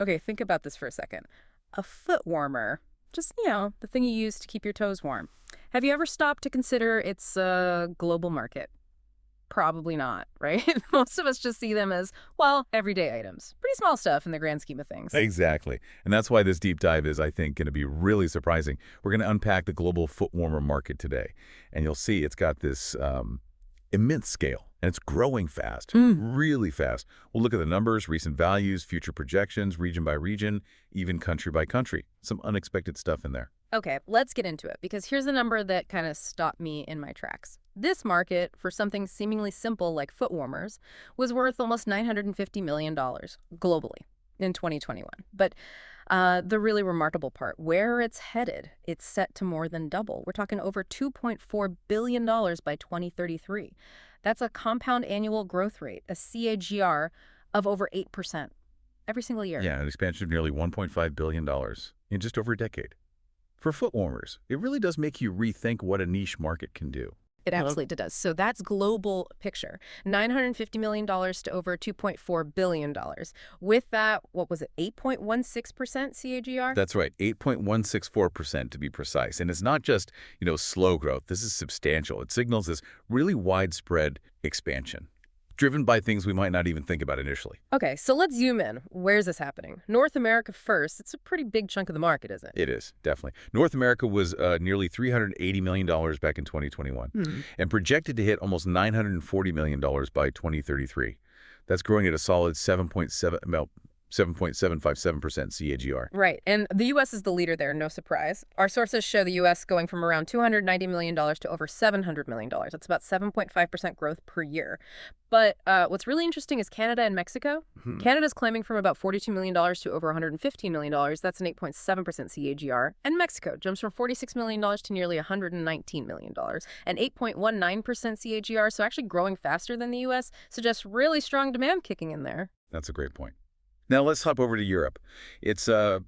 Okay, think about this for a second. A foot warmer, just, the thing you use to keep your toes warm. Have you ever stopped to consider it's a global market? Probably not, right? Most of us just see them as, well, everyday items. Pretty small stuff in the grand scheme of things. Exactly. And that's why this deep dive is, I think, going to be really surprising. We're going to unpack the global footwarmer market today. And you'll see it's got this immense scale, and it's growing fast, really fast. We'll look at the numbers, recent values, future projections, region by region, even country by country. Some unexpected stuff in there. Okay, let's get into it, because here's the number that kind of stopped me in my tracks. This market, for something seemingly simple like foot warmers, was worth almost $950 million globally in 2021. But the really remarkable part, where it's headed, it's set to more than double. We're talking over $2.4 billion by 2033. That's a compound annual growth rate, a CAGR, of over 8% every single year. Yeah, an expansion of nearly $1.5 billion in just over a decade. For foot warmers, it really does make you rethink what a niche market can do. It absolutely does. So that's global picture. $950 million to over $2.4 billion. With that, what was it, 8.16% CAGR? That's right, 8.164% to be precise. And it's not just, slow growth. This is substantial. It signals this really widespread expansion, driven by things we might not even think about initially. Okay, so let's zoom in. Where's this happening? North America first. It's a pretty big chunk of the market, isn't it? It is, definitely. North America was nearly $380 million back in 2021 and projected to hit almost $940 million by 2033. That's growing at a solid 7.757% CAGR. Right, and the U.S. is the leader there, no surprise. Our sources show the U.S. going from around $290 million to over $700 million. That's about 7.5% growth per year. But what's really interesting is Canada and Mexico. Canada's climbing from about $42 million to over $115 million. That's an 8.7% CAGR. And Mexico jumps from $46 million to nearly $119 million, an 8.19% CAGR. So actually growing faster than the U.S. suggests really strong demand kicking in there. That's a great point. Now let's hop over to Europe. It's a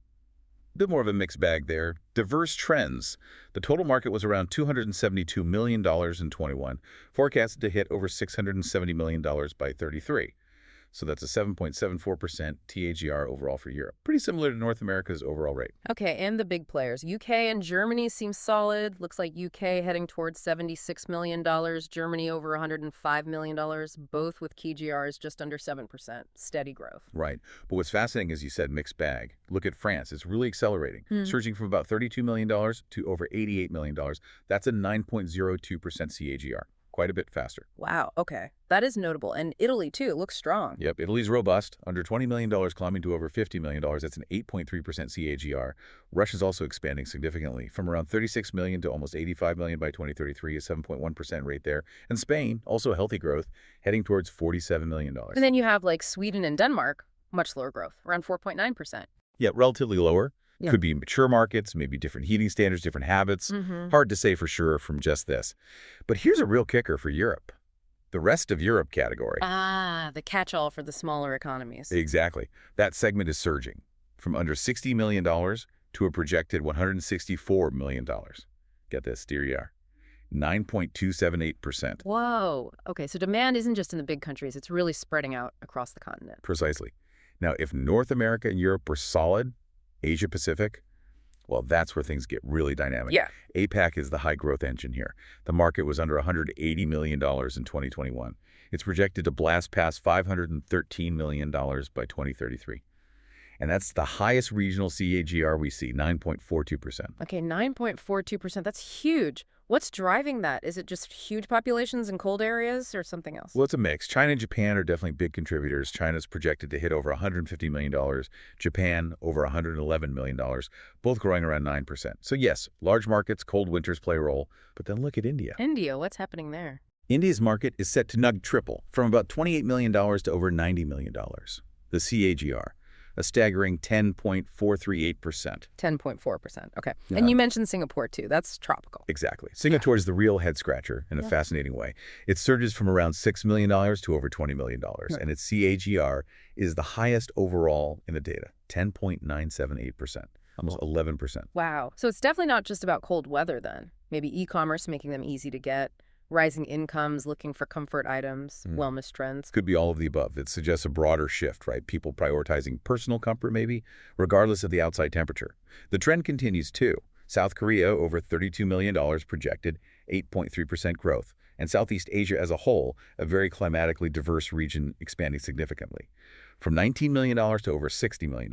bit more of a mixed bag there. Diverse trends. The total market was around $272 million in 21, forecasted to hit over $670 million by 33. So that's a 7.74% TAGR overall for Europe. Pretty similar to North America's overall rate. Okay, and the big players. UK and Germany seem solid. Looks like UK heading towards $76 million, Germany over $105 million, both with key GRs just under 7%. Steady growth. Right. But what's fascinating is you said mixed bag. Look at France. It's really accelerating, surging from about $32 million to over $88 million. That's a 9.02% CAGR. Quite a bit faster. Wow, okay. That is notable. And Italy, too, looks strong. Yep, Italy's robust, under $20 million climbing to over $50 million. That's an 8.3% CAGR. Russia's also expanding significantly, from around $36 million to almost $85 million by 2033, a 7.1% rate there. And Spain, also healthy growth, heading towards $47 million. And then you have, like, Sweden and Denmark, much lower growth, around 4.9%. Yeah, relatively lower. Yeah. Could be mature markets, maybe different heating standards, different habits. Hard to say for sure from just this. But here's a real kicker for Europe. The rest of Europe category. Ah, the catch-all for the smaller economies. Exactly. That segment is surging from under $60 million to a projected $164 million. Get this, DER. 9.278%. Whoa. Okay, so demand isn't just in the big countries. It's really spreading out across the continent. Precisely. Now, if North America and Europe were solid, Asia Pacific, well, that's where things get really dynamic. Yeah. APAC is the high growth engine here. The market was under $180 million in 2021. It's projected to blast past $513 million by 2033. And that's the highest regional CAGR we see, 9.42%. Okay, 9.42%. That's huge. What's driving that? Is it just huge populations in cold areas or something else? Well, it's a mix. China and Japan are definitely big contributors. China's projected to hit over $150 million. Japan, over $111 million, both growing around 9%. So yes, large markets, cold winters play a role. But then look at India. India, what's happening there? India's market is set to nug triple, from about $28 million to over $90 million. The CAGR, a staggering 10.438%. 10.4%. Okay. And you mentioned Singapore, too. That's tropical. Exactly. Singapore is the real head-scratcher in a fascinating way. It surges from around $6 million to over $20 million, and its CAGR is the highest overall in the data, 10.978%, almost 11%. Wow. So it's definitely not just about cold weather, then. Maybe e-commerce making them easy to get. Rising incomes, looking for comfort items, wellness trends. Could be all of the above. It suggests a broader shift, right? People prioritizing personal comfort, maybe, regardless of the outside temperature. The trend continues, too. South Korea, over $32 million projected, 8.3% growth. And Southeast Asia as a whole, a very climatically diverse region expanding significantly. From $19 million to over $60 million.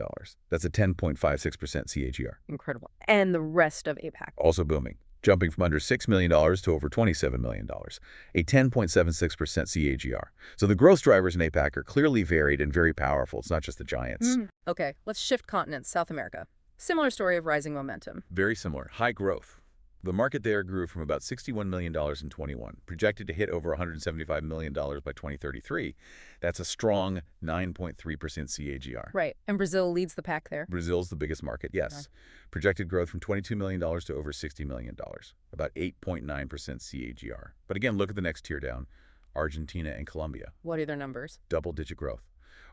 That's a 10.56% CAGR. Incredible. And the rest of APAC. Also booming, jumping from under $6 million to over $27 million, a 10.76% CAGR. So the growth drivers in APAC are clearly varied and very powerful. It's not just the giants. Okay, let's shift continents. South America. Similar story of rising momentum. Very similar. High growth. The market there grew from about $61 million in 21, projected to hit over $175 million by 2033. That's a strong 9.3% CAGR. Right, and Brazil leads the pack there. Brazil's the biggest market, yes. Okay. Projected growth from $22 million to over $60 million, about 8.9% CAGR. But again, look at the next tier down, Argentina and Colombia. What are their numbers? Double-digit growth.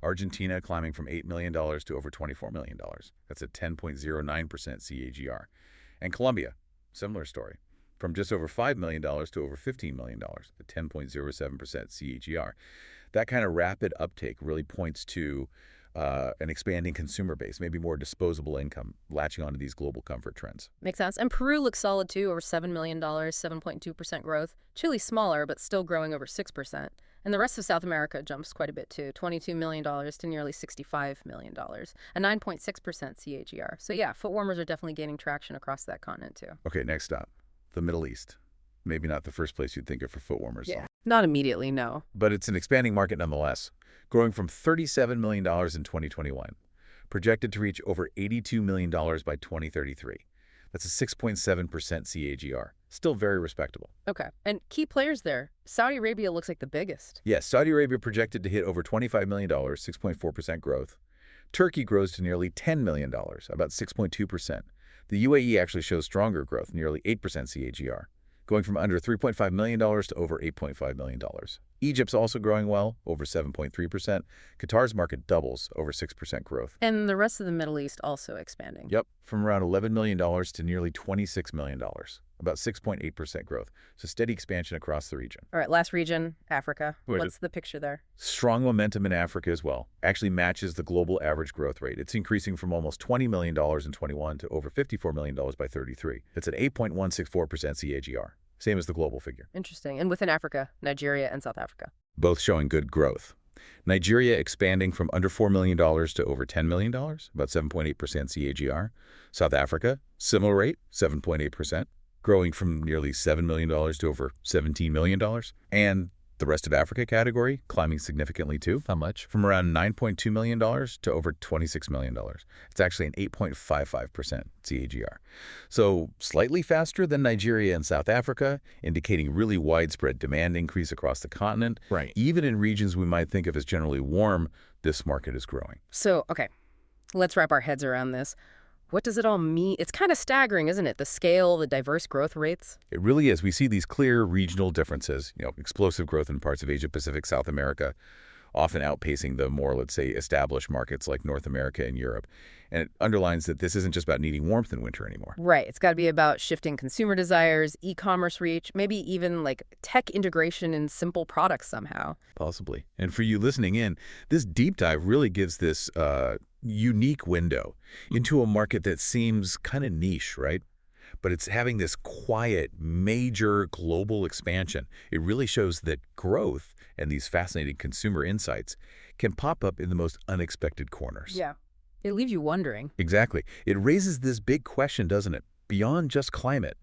Argentina climbing from $8 million to over $24 million. That's a 10.09% CAGR. And Colombia, similar story, from just over $5 million to over $15 million, a 10.07% CAGR. That kind of rapid uptake really points to an expanding consumer base, maybe more disposable income, latching onto these global comfort trends. Makes sense. And Peru looks solid too, over $7 million, 7.2% growth. Chile's smaller, but still growing over 6%. And the rest of South America jumps quite a bit too, $22 million to nearly $65 million, a 9.6% CAGR. So yeah, footwarmers are definitely gaining traction across that continent too. Okay, next stop, the Middle East. Maybe not the first place you'd think of for footwarmers. Yeah, not immediately, no. But it's an expanding market nonetheless, growing from $37 million in 2021, projected to reach over $82 million by 2033. That's a 6.7% CAGR. Still very respectable. Okay. And key players there. Saudi Arabia looks like the biggest. Yes, Saudi Arabia projected to hit over $25 million, 6.4% growth. Turkey grows to nearly $10 million, about 6.2%. The UAE actually shows stronger growth, nearly 8% CAGR, going from under $3.5 million to over $8.5 million. Egypt's also growing well, over 7.3%. Qatar's market doubles, over 6% growth. And the rest of the Middle East also expanding. Yep, from around $11 million to nearly $26 million, about 6.8% growth. So steady expansion across the region. All right, last region, Africa. Wait, What's the picture there? Strong momentum in Africa as well. Actually matches the global average growth rate. It's increasing from almost $20 million in 21 to over $54 million by 33. It's an 8.164% CAGR. Same as the global figure. Interesting. And within Africa, Nigeria and South Africa. Both showing good growth. Nigeria expanding from under $4 million to over $10 million, about 7.8% CAGR. South Africa, similar rate, 7.8%, growing from nearly $7 million to over $17 million. And the rest of Africa category climbing significantly too. How much? From around $9.2 million to over $26 million. It's actually an 8.55% CAGR. So slightly faster than Nigeria and South Africa, indicating really widespread demand increase across the continent. Right. Even in regions we might think of as generally warm, this market is growing. So, okay, let's wrap our heads around this. What does it all mean? It's kind of staggering, isn't it? The scale, the diverse growth rates. It really is. We see these clear regional differences, explosive growth in parts of Asia Pacific, South America, often outpacing the more, let's say, established markets like North America and Europe. And it underlines that this isn't just about needing warmth in winter anymore. Right. It's got to be about shifting consumer desires, e-commerce reach, maybe even like tech integration in simple products somehow. Possibly. And for you listening in, this deep dive really gives this unique window into a market that seems kind of niche, right? But it's having this quiet, major global expansion. It really shows that growth and these fascinating consumer insights can pop up in the most unexpected corners. Yeah. It leaves you wondering. Exactly. It raises this big question, doesn't it? Beyond just climate,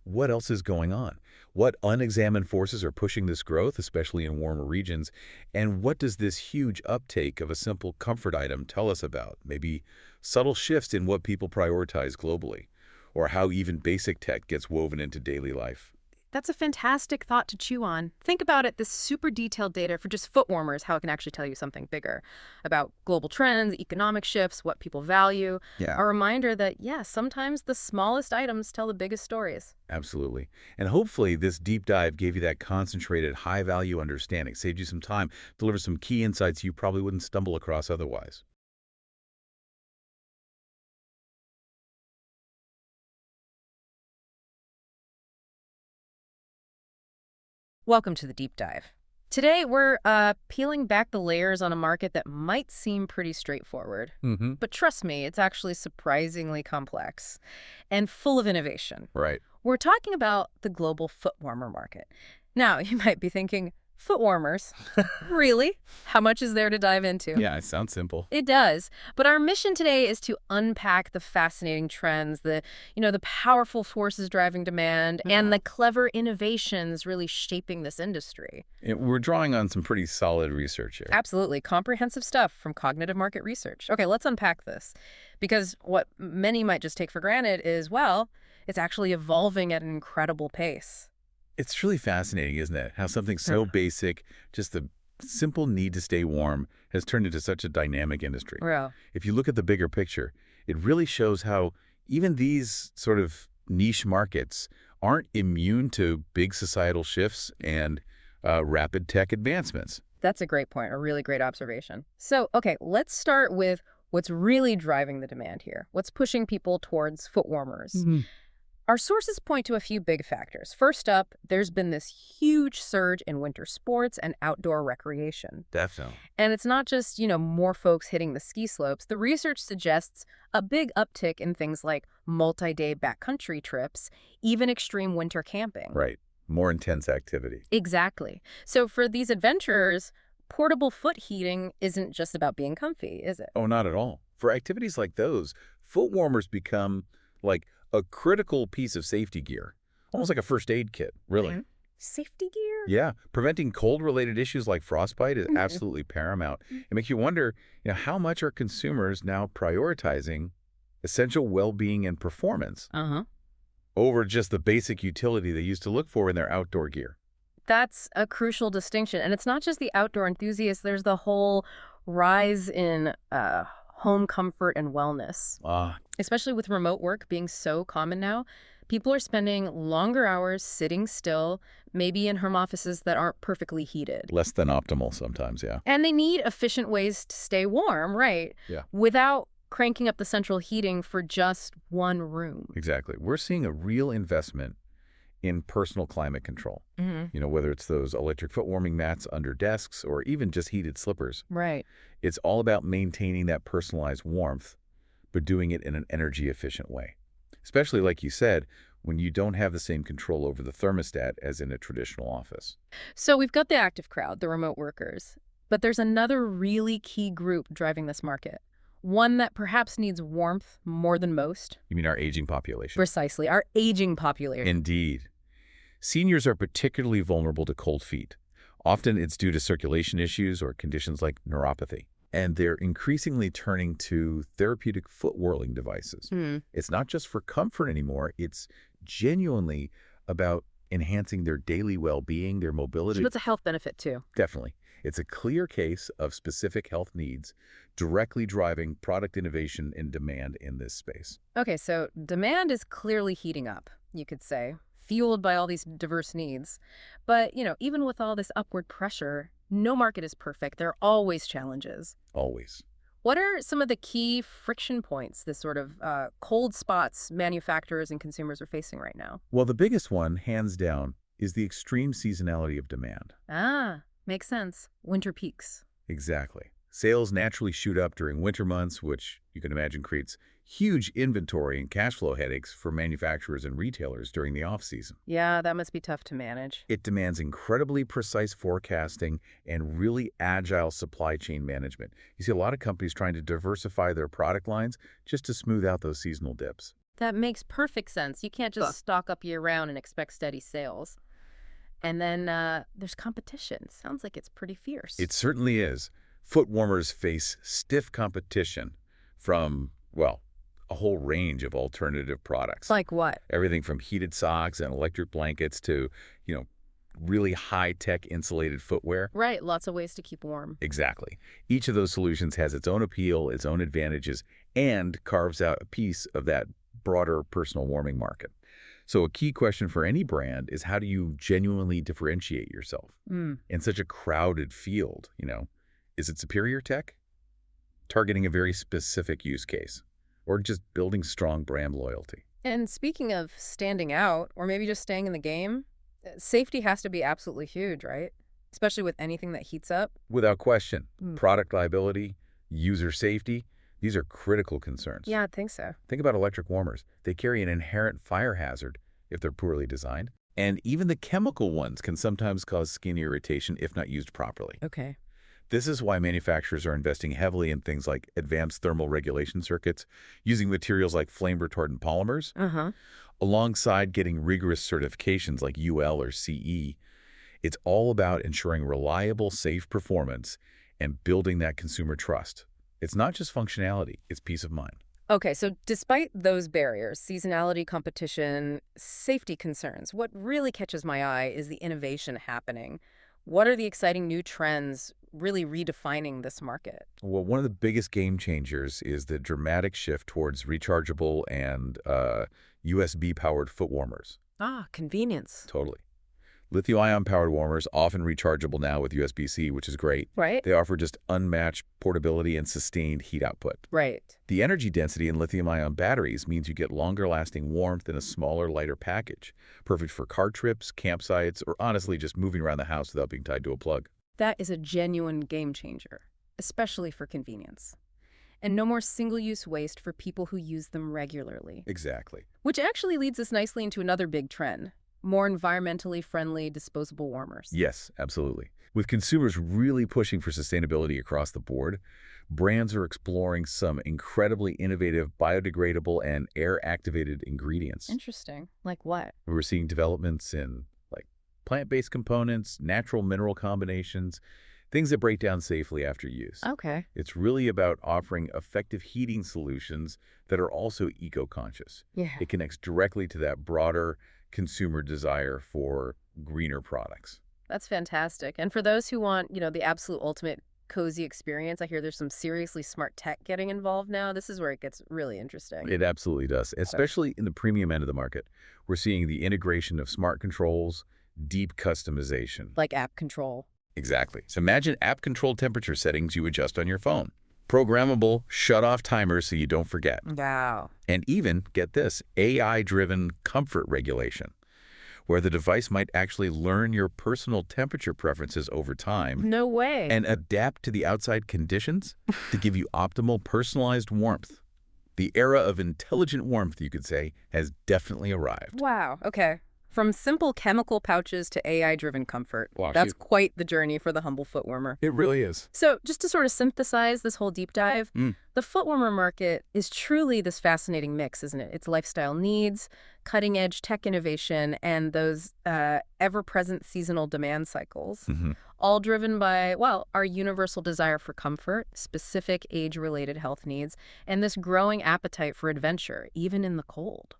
what else is going on? What unexamined forces are pushing this growth, especially in warmer regions? And what does this huge uptake of a simple comfort item tell us about? Maybe subtle shifts in what people prioritize globally, or how even basic tech gets woven into daily life. That's a fantastic thought to chew on. Think about it, this super detailed data for just foot warmers, how it can actually tell you something bigger about global trends, economic shifts, what people value. Yeah. A reminder that, yeah, sometimes the smallest items tell the biggest stories. Absolutely. And hopefully this deep dive gave you that concentrated, high-value understanding, saved you some time, delivered some key insights you probably wouldn't stumble across otherwise. Welcome to the deep dive. Today, we're peeling back the layers on a market that might seem pretty straightforward. Mm-hmm. But trust me, it's actually surprisingly complex and full of innovation. Right. We're talking about the global footwarmer market. Now, you might be thinking, footwarmers? Really? How much is there to dive into? Yeah, it sounds simple. It does. But our mission today is to unpack the fascinating trends, the powerful forces driving demand, and the clever innovations really shaping this industry. We're drawing on some pretty solid research here. Absolutely. Comprehensive stuff from cognitive market research. Okay, let's unpack this. Because what many might just take for granted is, well, it's actually evolving at an incredible pace. It's really fascinating, isn't it? How something so basic, just the simple need to stay warm, has turned into such a dynamic industry. Well, If you look at the bigger picture, it really shows how even these sort of niche markets aren't immune to big societal shifts and rapid tech advancements. that's a great point, a really great observation. So, okay, let's start with what's really driving the demand here. What's pushing people towards foot warmers? Our sources point to a few big factors. First up, there's been this huge surge in winter sports and outdoor recreation. Definitely. And it's not just, more folks hitting the ski slopes. The research suggests a big uptick in things like multi-day backcountry trips, even extreme winter camping. Right. More intense activity. Exactly. So for these adventurers, portable foot heating isn't just about being comfy, is it? Oh, not at all. For activities like those, foot warmers become like a critical piece of safety gear, almost like a first aid kit, really. Safety gear? Yeah, preventing cold-related issues like frostbite is absolutely paramount. It makes you wonder, how much are consumers now prioritizing essential well-being and performance Uh-huh. over just the basic utility they used to look for in their outdoor gear? That's a crucial distinction. And it's not just the outdoor enthusiasts. There's the whole rise in home comfort and wellness, Ah, especially with remote work being so common now. People are spending longer hours sitting still, maybe in home offices that aren't perfectly heated. less than optimal sometimes, yeah. And they need efficient ways to stay warm, right? Yeah. Without cranking up the central heating for just one room. Exactly. We're seeing a real investment in personal climate control. Whether it's those electric foot warming mats under desks or even just heated slippers. Right. It's all about maintaining that personalized warmth, but doing it in an energy-efficient way. Especially, like you said, when you don't have the same control over the thermostat as in a traditional office. So we've got the active crowd, the remote workers. But there's another really key group driving this market. One that perhaps needs warmth more than most. You mean our aging population? Precisely, our aging population. Indeed. Seniors are particularly vulnerable to cold feet. Often it's due to circulation issues or conditions like neuropathy. And they're increasingly turning to therapeutic foot whirling devices. It's not just for comfort anymore. It's genuinely about enhancing their daily well-being, their mobility. That's a health benefit, too. Definitely. It's a clear case of specific health needs directly driving product innovation and demand in this space. Okay, so demand is clearly heating up, you could say, fueled by all these diverse needs. But, even with all this upward pressure, no market is perfect. There are always challenges. Always. What are some of the key friction points, this sort of cold spots manufacturers and consumers are facing right now? Well, the biggest one, hands down, is the extreme seasonality of demand. Ah, makes sense. Winter peaks. Exactly. Sales naturally shoot up during winter months, which you can imagine creates huge inventory and cash flow headaches for manufacturers and retailers during the off-season. Yeah, that must be tough to manage. It demands incredibly precise forecasting and really agile supply chain management. You see a lot of companies trying to diversify their product lines just to smooth out those seasonal dips. That makes perfect sense. You can't just stock up year-round and expect steady sales. And then there's competition. Sounds like it's pretty fierce. It certainly is. Foot warmers face stiff competition from, well, a whole range of alternative products. Like what? Everything from heated socks and electric blankets to, really high-tech insulated footwear. Right, lots of ways to keep warm. Exactly. Each of those solutions has its own appeal, its own advantages, and carves out a piece of that broader personal warming market. So a key question for any brand is, how do you genuinely differentiate yourself in such a crowded field? Is it superior tech, targeting a very specific use case, or just building strong brand loyalty? And speaking of standing out, or maybe just staying in the game, Safety has to be absolutely huge, right? Especially with anything that heats up. Without question, Mm. product liability, user safety, these are critical concerns. Yeah, I think so. Think about electric warmers. They carry an inherent fire hazard if they're poorly designed. And even the chemical ones can sometimes cause skin irritation if not used properly. Okay. This is why manufacturers are investing heavily in things like advanced thermal regulation circuits, using materials like flame-retardant polymers, Uh-huh. alongside getting rigorous certifications like UL or CE. It's all about ensuring reliable, safe performance and building that consumer trust. It's not just functionality, it's peace of mind. Okay, so despite those barriers, seasonality, competition, safety concerns, what really catches my eye is the innovation happening. What are the exciting new trends really redefining this market? Well, one of the biggest game changers is the dramatic shift towards rechargeable and USB-powered foot warmers. Ah, convenience. Totally. Lithium-ion powered warmers, often rechargeable now with USB-C, which is great. Right? They offer just unmatched portability and sustained heat output. Right. The energy density in lithium-ion batteries means you get longer-lasting warmth in a smaller, lighter package, perfect for car trips, campsites, or honestly just moving around the house without being tied to a plug. That is a genuine game changer, especially for convenience. And no more single-use waste for people who use them regularly. Exactly. Which actually leads us nicely into another big trend, more environmentally friendly disposable warmers. Yes, absolutely. With consumers really pushing for sustainability across the board, brands are exploring some incredibly innovative biodegradable and air-activated ingredients. Interesting. Like what? We're seeing developments in like plant-based components, natural mineral combinations, things that break down safely after use. Okay. It's really about offering effective heating solutions that are also eco-conscious. Yeah. It connects directly to that broader consumer desire for greener products. That's fantastic. And for those who want, the absolute ultimate cozy experience, I hear there's some seriously smart tech getting involved now. This is where it gets really interesting. It absolutely does, especially in the premium end of the market. We're seeing the integration of smart controls, deep customization. Like app control. Exactly. So imagine app-controlled temperature settings you adjust on your phone. Programmable shut-off timers so you don't forget. Wow. And even, get this, AI-driven comfort regulation, where the device might actually learn your personal temperature preferences over time No way. and adapt to the outside conditions to give you optimal personalized warmth. The era of intelligent warmth, you could say, has definitely arrived. Wow. Okay. From simple chemical pouches to AI-driven comfort. Wow, That's quite the journey for the humble footwarmer. It really is. So just to sort of synthesize this whole deep dive, the footwarmer market is truly this fascinating mix, isn't it? It's lifestyle needs, cutting-edge tech innovation, and those ever-present seasonal demand cycles, all driven by, well, our universal desire for comfort, specific age-related health needs, and this growing appetite for adventure, even in the cold.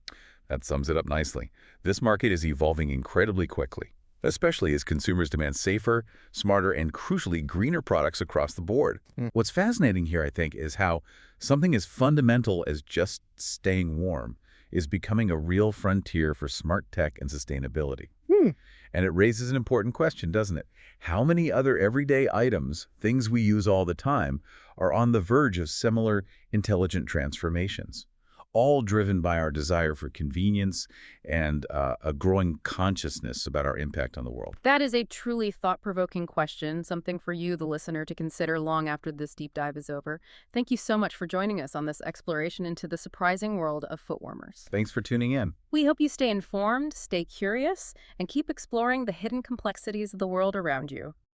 That sums it up nicely. This market is evolving incredibly quickly, especially as consumers demand safer, smarter, and crucially greener products across the board. What's fascinating here, I think, is how something as fundamental as just staying warm is becoming a real frontier for smart tech and sustainability. And it raises an important question, doesn't it? How many other everyday items, things we use all the time, are on the verge of similar intelligent transformations? All driven by our desire for convenience and a growing consciousness about our impact on the world. That is a truly thought-provoking question, something for you, the listener, to consider long after this deep dive is over. Thank you so much for joining us on this exploration into the surprising world of footwarmers. Thanks for tuning in. We hope you stay informed, stay curious, and keep exploring the hidden complexities of the world around you.